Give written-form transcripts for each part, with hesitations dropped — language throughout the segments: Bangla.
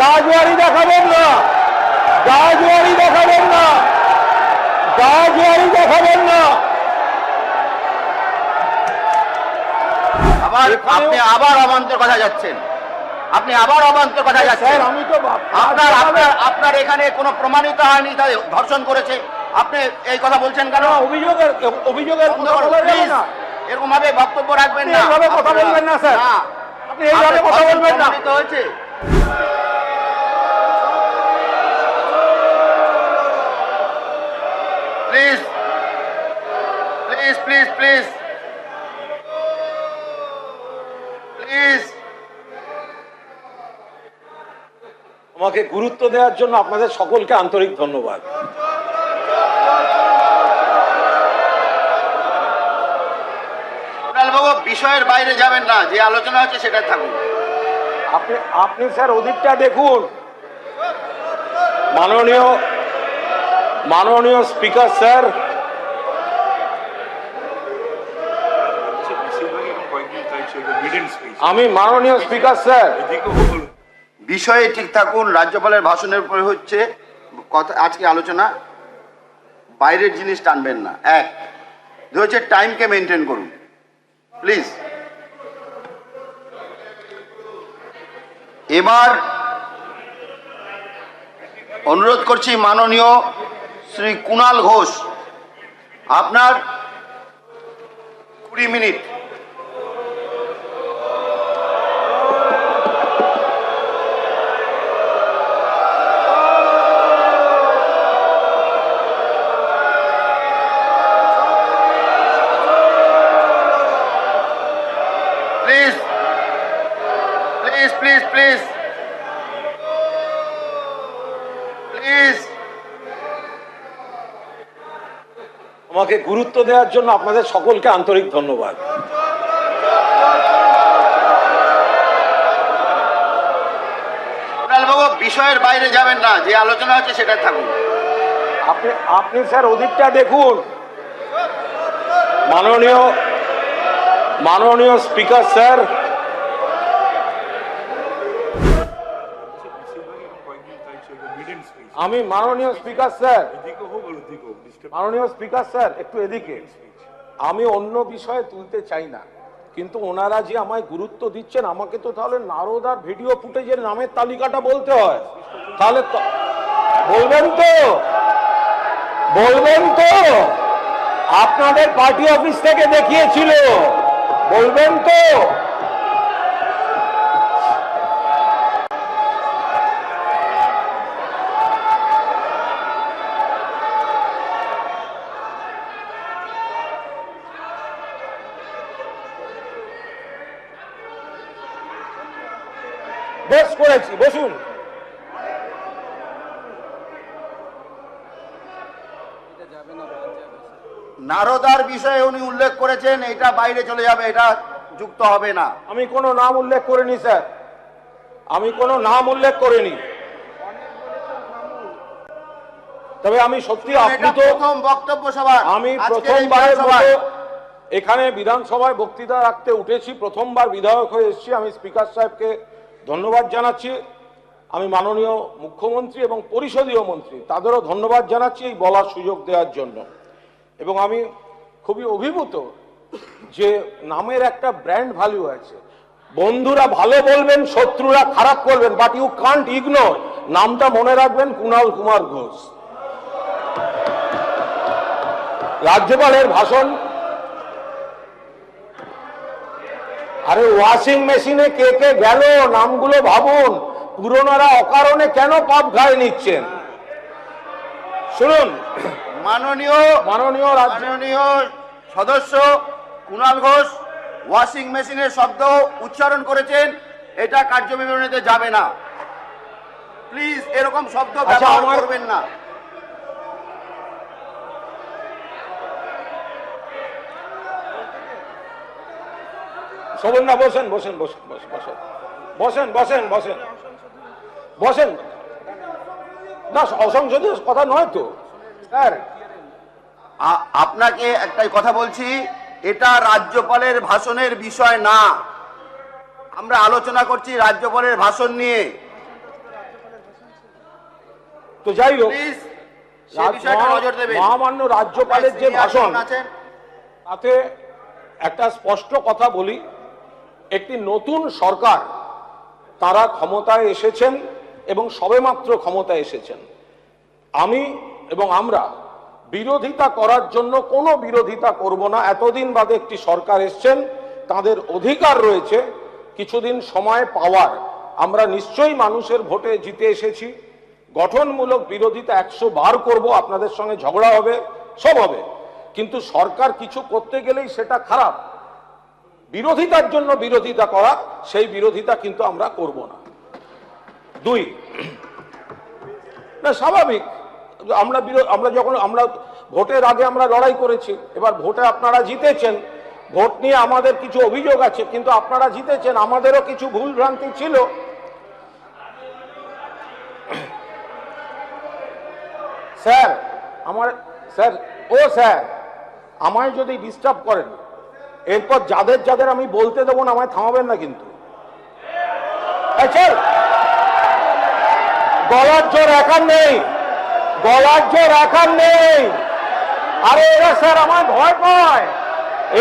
গাজওয়ারি দেখাবেন না, গাজওয়ারি দেখাবেন না, গাজওয়ারি দেখাবেন না। আপনি আবার অবান্তর কথা যাচ্ছেন, আপনি আবার অবান্তর কথা যাচ্ছেন। আমি তো আপনার এখানে কোনো প্রমাণিত হয়নি তাই ধর্ষণ করেছে, আপনি এই কথা বলছেন কেন? অভিযোগের এরকম ভাবে বক্তব্য রাখবেন না, এইভাবে কথা বলবেন না স্যার, আপনি এইভাবে কথা বলবেন না। হয়েছে please please please please please. আমাকে গুরুত্ব দেওয়ার জন্য আপনাদের সকলকে আন্তরিক ধন্যবাদ। বাবু বিষয়ের বাইরে যাবেন না, যে আলোচনা হচ্ছে সেটা থাকুন। আপনি স্যার ওদিকটা দেখুন। মাননীয় স্পিকার স্যার, আমি মাননীয় স্পিকার স্যার, বিষয়ে ঠিক থাকুন। রাজ্যপালের ভাষণের উপরে হচ্ছে কথা, আজকে আলোচনা, বাইরের জিনিস টানবেন না। এক হচ্ছে টাইমকে মেনটেন করুন প্লিজ। এবার অনুরোধ করছি মাননীয় শ্রী কুণাল ঘোষ, আপনার 20 minute. Please please please please please. আমাকে গুরুত্ব দেওয়ার জন্য আপনাদের সকলকে আন্তরিক ধন্যবাদ। বাবু বিষয়ের বাইরে যাবেন না, যে আলোচনা হচ্ছে সেটা থাকুন। আপনি স্যার ওদিকটা দেখুন। মাননীয় স্পিকার স্যার, আমি মাননীয় স্পিকার স্যার, মাননীয় স্পিকার স্যার একটু এদিকে। আমি অন্য বিষয়ে তুলতে চাই না, কিন্তু ওনারা যে আমায় গুরুত্ব দিচ্ছেন, আমাকে তো তাহলে নারদার ভিডিও ফুটেজের নামের তালিকাটা বলতে হয়। তাহলে বলবেন তো, বলবেন তো, আপনাদের পার্টি অফিস থেকে দেখিয়েছিল, বলবেন তো। বেশ করেছি, বসুন। নারদার বিষয়ে উনি উল্লেখ করেছেন, এটা বাইরে চলে যাবে, এটা যুক্ত হবে না। আমি কোনো নাম উল্লেখ করিনি স্যার, আমি কোনো নাম উল্লেখ করিনি। তবে আমি সত্যি, আপনি তো প্রথম বক্তব্য সভা, আমি প্রথমবারের মতো এখানে বিধানসভায় বক্তৃতা রাখতে উঠেছি, প্রথমবার বিধায়ক হয়ে এসেছি। আমি স্পিকার সাহেবকে ধন্যবাদ জানাচ্ছি। আমি মাননীয় মুখ্যমন্ত্রী এবং পরিষদীয় মন্ত্রী তাদেরও ধন্যবাদ জানাচ্ছি এই বলার সুযোগ দেওয়ার জন্য। এবং আমি খুবই অভিভূত যে নামের একটা ব্র্যান্ড ভ্যালু আছে। বন্ধুরা ভালো বলবেন, শত্রুরা খারাপ করবেন, বাট ইউ কান্ট ইগনোর, নামটা মনে রাখবেন, কুণাল কুমার ঘোষ। রাজ্যপালের ভাষণ, আরে ওয়াশিং মেশিনে কে কে গেল নামগুলো ভাবুন। পুরনোরা অকারণে কেন পাপ ঘাড়ে নিচ্ছেন? শুনুন, মাননীয় সদস্য কুণাল ঘোষ ওয়াশিং মেশিনের শব্দ উচ্চারণ করেছেন, এটা কার্যবিবরণীতে যাবে না। প্লিজ এরকম শব্দ ব্যবহার করবেন না। শোভন না, বসেন বসেন বসেন বসেন বসেন বসেন বসেন বসেন। না, অসংসদীয় কথা নয় তো স্যার। আপনাকে একটাই কথা বলছি, এটা রাজ্যপালের ভাষণের বিষয় না। আমরা আলোচনা করছি রাজ্যপালের ভাষণ নিয়ে। তো যাই হোক, প্লিজ সেই বিষয়টা নজর দেবেন। মহামান্য রাজ্যপালের যে ভাষণ, আছেন, তাতে একটা স্পষ্ট কথা বলি, একটি নতুন সরকার তারা ক্ষমতায় এসেছেন এবং সবেমাত্র ক্ষমতায় এসেছেন। আমি এবং আমরা বিরোধিতা করার জন্য কোনো বিরোধিতা করব না। এতদিন বাদে একটি সরকার এসছেন, তাদের অধিকার রয়েছে কিছুদিন সময় পাওয়ার। আমরা নিশ্চয়ই মানুষের ভোটে জিতে এসেছি। গঠনমূলক বিরোধিতা 100 বার করব, আপনাদের সঙ্গে ঝগড়া হবে, সব হবে, কিন্তু সরকার কিছু করতে গেলেই সেটা খারাপ। বিরোধিতার জন্য বিরোধিতা করা, সেই বিরোধিতা কিন্তু আমরা করব না। 2, না স্বাভাবিক, আমরা যখন ভোটের আগে আমরা লড়াই করেছি, এবার ভোটে আপনারা জিতেছেন, ভোট নিয়ে আমাদের কিছু অভিযোগ আছে, কিন্তু আপনারা জিতেছেন, আমাদেরও কিছু ভুল ভ্রান্তি ছিল। স্যার স্যার আমায় যদি ডিস্টার্ব করেন, এরপর যাদের যাদের আমি বলতে দেবো না, আমায় থামাবেন না কিন্তু। গলার জোর একার নেই, গলার জোর একার নেই। আরে এরা স্যার আমায় ভয় পায়,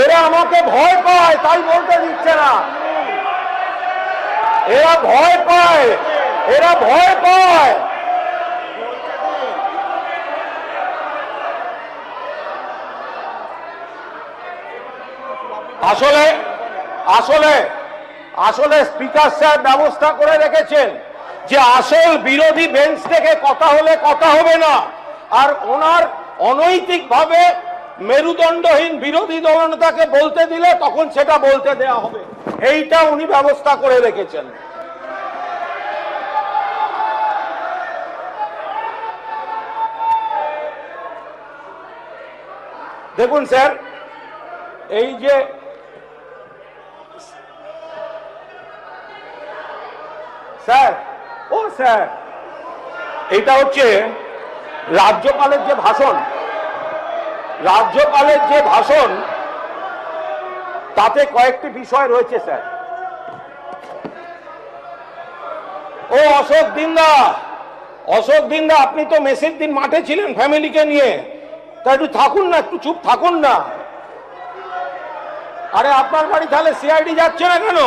এরা আমাকে ভয় পায়, তাই বলতে দিচ্ছে না। এরা ভয় পায়, এরা ভয় পায়। আসলে আসলে আসলে স্পিকার সাহেব ব্যবস্থা করে রেখেছেন যে আসল বিরোধী বেঞ্চ থেকে কথা হলে কথা হবে না, আর ওনার অনৈতিকভাবে মেরুদণ্ডহীন বিরোধী দলনেতাকে বলতে দিলে তখন সেটা বলতে দেয়া হবে। এইটা উনি ব্যবস্থা করে রেখেছেন। দেখুন স্যার, এই যে স্যার এটা হচ্ছে রাজ্যপালের যে ভাষণ, তাতে কয়েকটি বিষয় রয়েছে স্যার। ও অশোক দিন্দা, আপনি তো মেসের দিন মাঠে ছিলেন ফ্যামিলিকে নিয়ে, তা একটু থাকুন না, একটু চুপ থাকুন না। আরে আপনার বাড়ি তাহলে সিআইডি যাচ্ছে না কেন?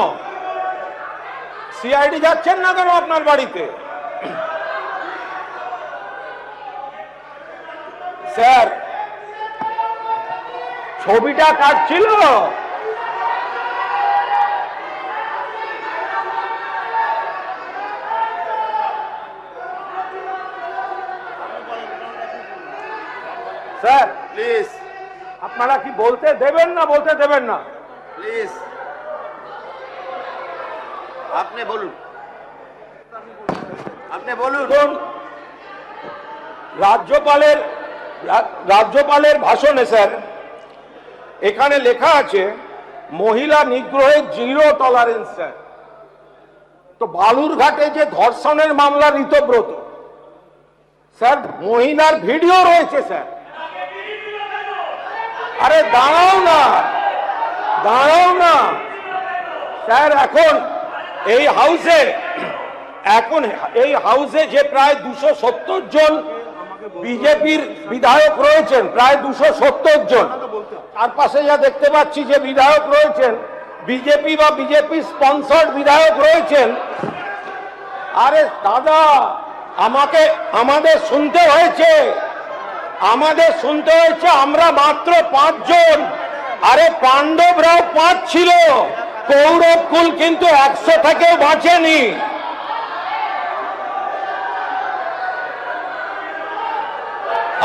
সিআইডি যাচ্ছেন না কেন আপনার বাড়িতে? স্যার ছবিটা কাটছিল, স্যার প্লিজ আপনারা কি বলতে দেবেন না প্লিজ আপনি বলুন। রাজ্যপালের ভাষণে স্যার এখানে লেখা আছে মহিলা নিগ্রহে 0 টলারেন্স। স্যার তো বালুরঘাটে যে ধর্ষণের মামলা ঋতব্রত, স্যার মহিলার ভিডিও রয়েছে স্যার। আরে দাঁড়াও না স্যার, এখন এই হাউসে যে প্রায় 270 জন বিজেপির বিধায়ক রয়েছেন, প্রায় 270 জন, তার পাশে যা দেখতে পাচ্ছি যে বিধায়ক রয়েছেন বিজেপি বা বিজেপি স্পন্সর্ড বিধায়ক রয়েছেন। আরে দাদা, আমাদের শুনতে হয়েছে, আমরা মাত্র 5 জন। আরে পাণ্ডবরাও 5 ছিল, কৌরব কুল কিন্তু 100 থেকেও বাঁচেনি।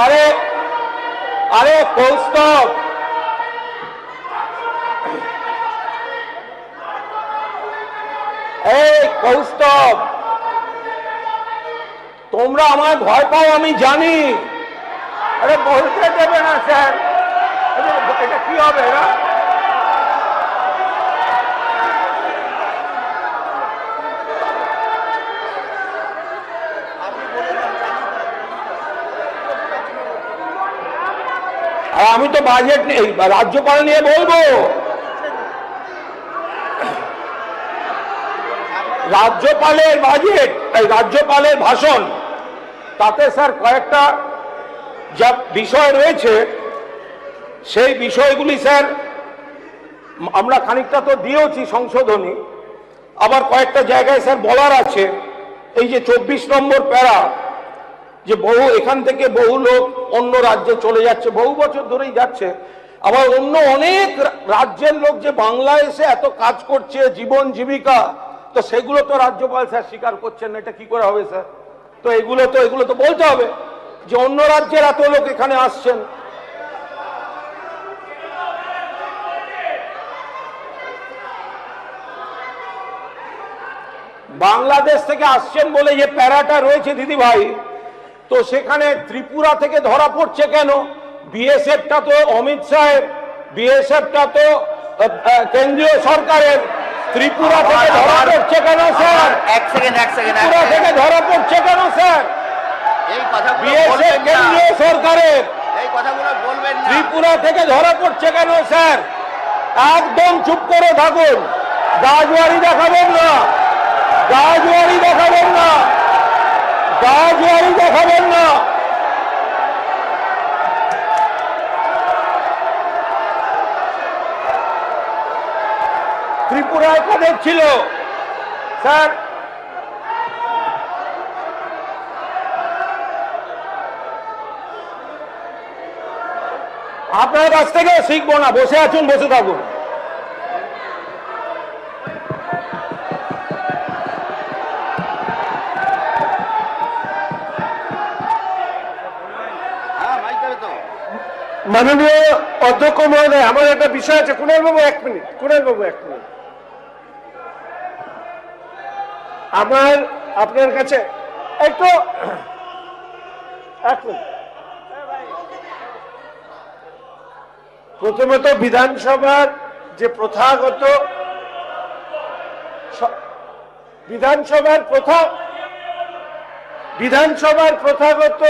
আরে কৌস্তব, তোমরা আমায় ভয় পাও আমি জানি। আরে বলতে দেবে না স্যার, এটা কি হবে? আর আমি তো বাজেট নেই, রাজ্যপাল নিয়ে বলবো। রাজ্যপালের ভাষণ তাতে স্যার কয়েকটা যা বিষয় রয়েছে সেই বিষয়গুলি স্যার আমরা খানিকটা তো দিয়েওছি সংশোধনী, আবার কয়েকটা জায়গায় স্যার বলার আছে। এই যে 24 নম্বর প্যারা, যে বহু এখান থেকে বহু লোক অন্য রাজ্যে চলে যাচ্ছে, বহু বছর ধরেই যাচ্ছে, আবার অন্য অনেক রাজ্যের লোক যে বাংলায় এসে এত কাজ করছে জীবন জীবিকা, তো সেগুলো তো রাজ্যপাল স্যার স্বীকার করছেন না। এটা কি করে হবে স্যার? তো এগুলো তো বলতে হবে যে অন্য রাজ্যের এত লোক এখানে আসছেন। বাংলাদেশ থেকে আসছেন বলে যে প্যারাটা রয়েছে দিদি ভাই, তো সেখানে ত্রিপুরা থেকে ধরা পড়ছে কেন? বিএসএফটা তো অমিত শাহের, বিএসএফটা তো কেন্দ্রীয় সরকারের, ত্রিপুরা থেকে ধরা পড়ছে কেন স্যার? এক সেকেন্ড ত্রিপুরা থেকে ধরা পড়ছে কেন স্যার? এই কথাগুলো বিএসএফ বলবেন না, কেন্দ্রীয় সরকারের, এই কথাগুলো বলবেন না। ত্রিপুরা থেকে ধরা পড়ছে কেন স্যার? একদম চুপ করে থাকুন, গাজওয়ারি দেখাবেন না, গাজওয়ারি দেখাবেন না, গাজওয়ারি দেখাবেন না। ত্রিপুরায় কাদের ছিল স্যার? আপনার কাছ থেকে শিখবো না, বসে আছেন, বসে থাকুন। হ্যাঁ, মাইক দেবে তো। মাননীয় অধ্যক্ষ মহোদয়, আমার একটা বিষয় আছে। কুণাল বাবু 1 মিনিট, কুণাল বাবু 1 মিনিট। আমার আপনার কাছে একটু 1 মিনিট। প্রথমত বিধানসভার যে প্রথাগত বিধানসভার প্রথাগত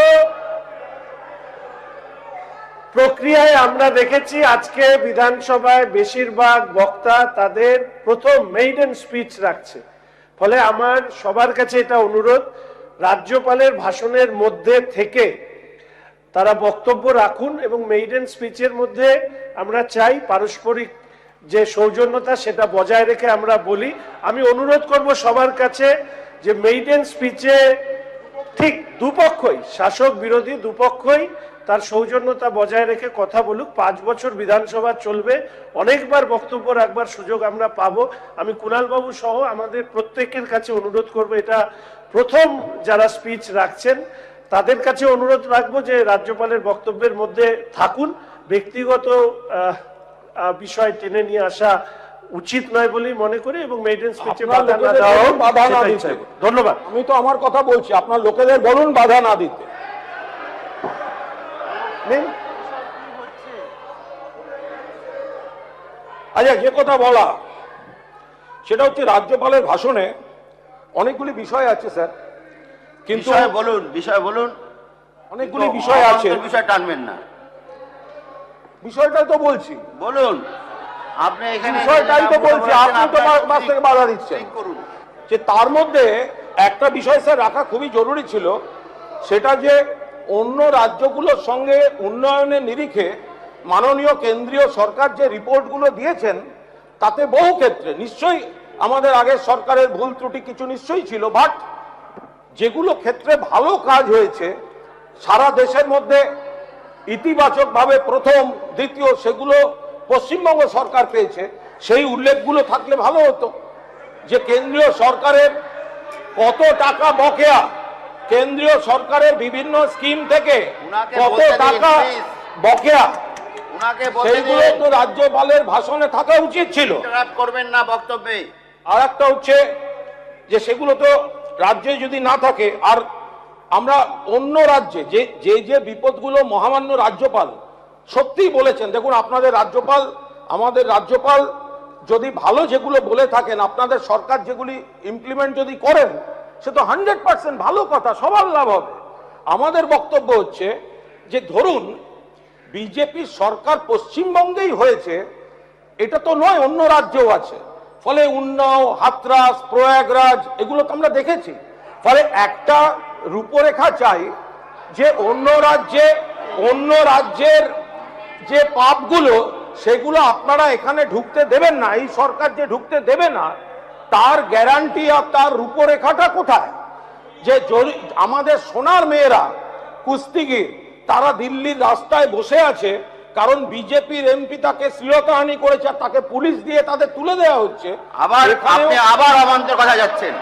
প্রক্রিয়ায় আমরা দেখেছি আজকে বিধানসভায় বেশিরভাগ বক্তা তাদের প্রথম মেইডেন স্পিচ রাখছে। ফলে আমার সবার কাছে এটা অনুরোধ, রাজ্যপালের ভাষণের মধ্যে থেকে তারা বক্তব্য রাখুন এবং মেইডেন স্পিচের মধ্যে আমরা চাই পারস্পরিক যে সৌজন্যতা সেটা বজায় রেখে আমরা বলি। আমি অনুরোধ করব সবার কাছে যে মেইডেন স্পিচে ঠিক দুপক্ষই, শাসক বিরোধী দুপক্ষই তার সৌজন্যতা বজায় রেখে কথা বলুক। 5 বছর বিধানসভা চলবে, অনেকবার বক্তব্য রাখবার সুযোগ আমরা পাবো। আমি কুণাল বাবু সহ আমাদের প্রত্যেকের কাছে অনুরোধ করব, এটা প্রথম যারা স্পিচ রাখছেন তাদের কাছে অনুরোধ রাখবো যে রাজ্যপালের বক্তব্যের মধ্যে থাকুন। ব্যক্তিগত বিষয় টেনে নিয়ে আসা উচিত নয় বলেই মনে করি এবং মেইডেন স্পিচে বাধা না দেওয়া হোক, সেটাই চাই। ধন্যবাদ। আমি তো আমার কথা বলছি, আপনার লোকেদের বলুন বাধা না দিতে। আচ্ছা, যে কথা বলা সেটা হচ্ছে রাজ্যপালের ভাষণে অনেকগুলি বিষয় আছে স্যার, কিন্তু বিষয় বলুন। অনেকগুলি বিষয় আছে, বিষয় টানবেন না, বিষয়টাই তো বলছি। বলুন। আপনি এখানে বিষয়টাই তো বলছি, আপনি তো মাঝ থেকে বাধা দিচ্ছেন। করুন যে তার মধ্যে একটা বিষয় স্যার রাখা খুবই জরুরি ছিল, সেটা যে অন্য রাজ্যগুলোর সঙ্গে উন্নয়নের নিরিখে মাননীয় কেন্দ্রীয় সরকার যে রিপোর্টগুলো দিয়েছেন তাতে বহু ক্ষেত্রে নিশ্চয়ই আমাদের আগের সরকারের ভুল ত্রুটি কিছু নিশ্চয়ই ছিল, বাট যেগুলো ক্ষেত্রে ভালো কাজ হয়েছে সারা দেশের মধ্যে ইতিবাচকভাবে প্রথম দ্বিতীয় সেগুলো পশ্চিমবঙ্গ সরকার পেয়েছে, সেই উল্লেখগুলো থাকলে ভালো হতো। যে কেন্দ্রীয় সরকারের কত টাকা বকেয়া, কেন্দ্রীয় সরকারের বিভিন্ন স্কিম থেকে কত টাকা বকেয়া, সেইগুলো তো রাজ্যপালের ভাষণে থাকা উচিত ছিল। করবেন না বক্তব্যে। আর একটা হচ্ছে যে সেগুলো তো রাজ্যে যদি না থাকে, আর আমরা অন্য রাজ্যে যে যে বিপদগুলো মহামান্য রাজ্যপাল সত্যিই বলেছেন, দেখুন আপনাদের রাজ্যপাল, আমাদের রাজ্যপাল যদি ভালো যেগুলো বলে থাকেন, আপনাদের সরকার যেগুলি ইমপ্লিমেন্ট যদি করেন, সে তো 100% ভালো কথা, সবার লাভ হবে। আমাদের বক্তব্য হচ্ছে যে ধরুন বিজেপি সরকার পশ্চিমবঙ্গেই হয়েছে, এটা তো নয়, অন্য রাজ্যেও আছে। ফলে উন্নাও, হাতরাস, প্রয়াগরাজ এগুলো তো আমরা দেখেছি। ফলে একটা রূপরেখা চাই যে অন্য রাজ্যের যে পাপগুলো সেগুলো আপনারা এখানে ঢুকতে দেবেন না, এই সরকার যে ঢুকতে দেবে না তার গ্যারান্টি আর তার রূপরেখাটা কোথায়? যে আমাদের সোনার মেয়েরা কুস্তিগির তারা দিল্লির রাস্তায় বসে আছে কারণ বিজেপির এমপি তাকে শ্লীলতাহানি করেছে আর তাকে পুলিশ দিয়ে তাদের তুলে দেওয়া হচ্ছে। আবার আপনি আবার অবান্তর কথা যাচ্ছেন,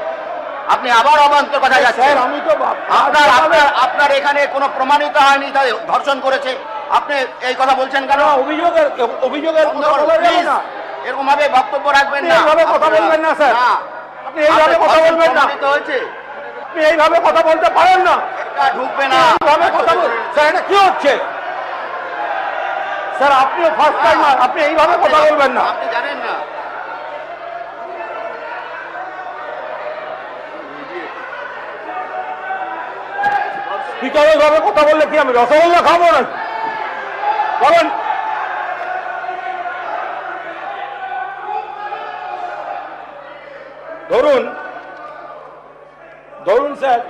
আপনি আবার অবান্তর কথা যাচ্ছেন। স্যার আমি তো আপনার এখানে কোনো প্রমাণিত হয়নি তাই ধর্ষণ করেছে, আপনি এই কথা বলছেন কেন? অভিযোগের কথা বলা যাবে না, এরকম ভাবে বক্তব্য রাখবেন না, এইভাবে কথা বলবেন না স্যার, আপনি এইভাবে কথা বলবেন না, হয়েছে আপনি এইভাবে কথা বলতে পারেন না, এটা ঢুকবে না, এইভাবে কথা স্যার এটা কি হচ্ছে স্যার? আপনিও ফার্স্ট টাইমার, আপনি এইভাবে কথা বলবেন না। আপনি জানেন না। স্পিকার এইভাবে কথা বললে কি আমি রসগোল্লা খাবো না? বলেন। ধরুন স্যার,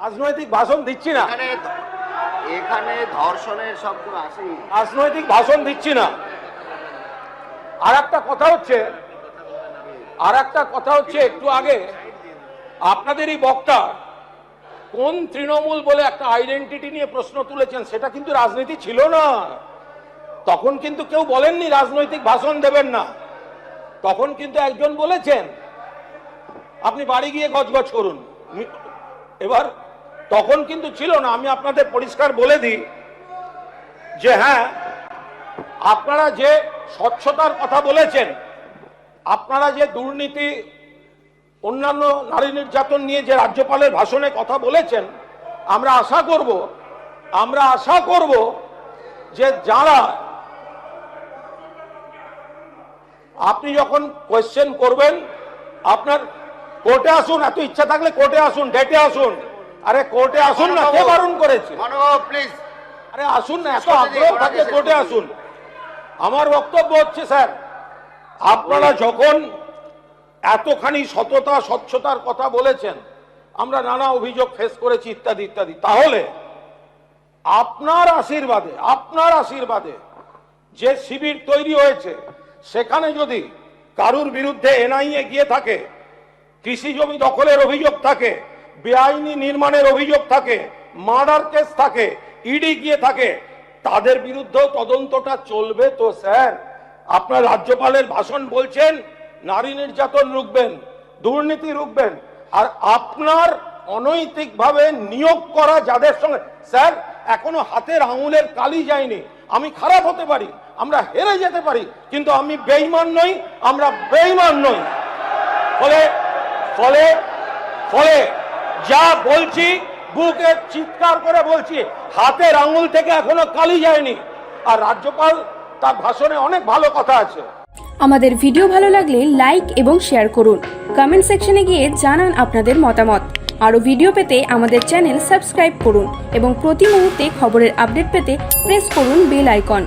রাজনৈতিক ভাষণ দিচ্ছি না, এখানে ধর্ষণের শব্দ আসে, রাজনৈতিক ভাষণ দিচ্ছি না। আর একটা কথা হচ্ছে একটু আগে আপনাদেরই বক্তা কোন তৃণমূল বলে একটা আইডেন্টিটি নিয়ে প্রশ্ন তুলেছেন, সেটা কিন্তু রাজনীতি ছিল না। তখন কিন্তু কেউ বলেননি রাজনৈতিক ভাষণ দেবেন না, তখন কিন্তু একজন বলেছেন আপনি বাড়ি গিয়ে গজগজ করুন। এবার তখন কিন্তু ছিল না। আমি আপনাদের পরিষ্কার বলে দিই যে হ্যাঁ, আপনারা যে স্বচ্ছতার কথা বলেছেন, আপনারা যে দুর্নীতি অন্যান্য নারী নির্যাতন নিয়ে যে রাজ্যপালের ভাষণে কথা বলেছেন, আমরা আশা করব যে যারা আপনি যখন কোয়েশ্চেন করবেন আপনার কোর্টে আসুন, এত ইচ্ছা থাকলে কোর্টে আসুন, ডেটে আসুন। আরে কোর্টে আসুন না, কে বারণ করেছে? প্লিজ আরে আসুন না, এত আগ্রহ থাকলে কোর্টে আসুন। আমার বক্তব্য হচ্ছে স্যার, আপনারা যখন এতখানি সততা স্বচ্ছতার কথা বলেছেন, আমরা নানা অভিযোগ ফেস করেছি ইত্যাদি ইত্যাদি, তাহলে আপনার আশীর্বাদে যে শিবির তৈরি হয়েছে সেখানে যদি কারুর বিরুদ্ধে এনআইএ গিয়ে থাকে, কৃষি জমি দখলের অভিযোগ থাকে, বেআইনি নির্মাণের অভিযোগ থাকে, মার্ডার কেস থাকে, ইডি গিয়ে থাকে, তাদের বিরুদ্ধেও তদন্তটা চলবে তো স্যার? আপনার রাজ্যপালের ভাষণ বলছেন নারী নির্যাতন রুখবেন, দুর্নীতি রুখবেন, আর আপনার অনৈতিকভাবে নিয়োগ করা যাদের সঙ্গে স্যার এখনো হাতের আঙুলের কালি যায়নি। আমি খারাপ হতে পারি, আমরা হেরে যেতে পারি, কিন্তু আমি বেঈমান নই, আমরা বেঈমান নই। ফলে যা বলছি বুকে চিৎকার করে বলছি, হাতের আঙুল থেকে এখনো কালি যায়নি। আর রাজ্যপাল তার ভাষণে অনেক ভালো কথা আছে। আমাদের ভিডিও ভালো লাগলে লাইক এবং শেয়ার করুন, কমেন্ট সেকশনে গিয়ে জানান আপনাদের মতামত। আরও ভিডিও পেতে আমাদের চ্যানেল সাবস্ক্রাইব করুন এবং প্রতি মুহূর্তে খবরের আপডেট পেতে প্রেস করুন বেল আইকন।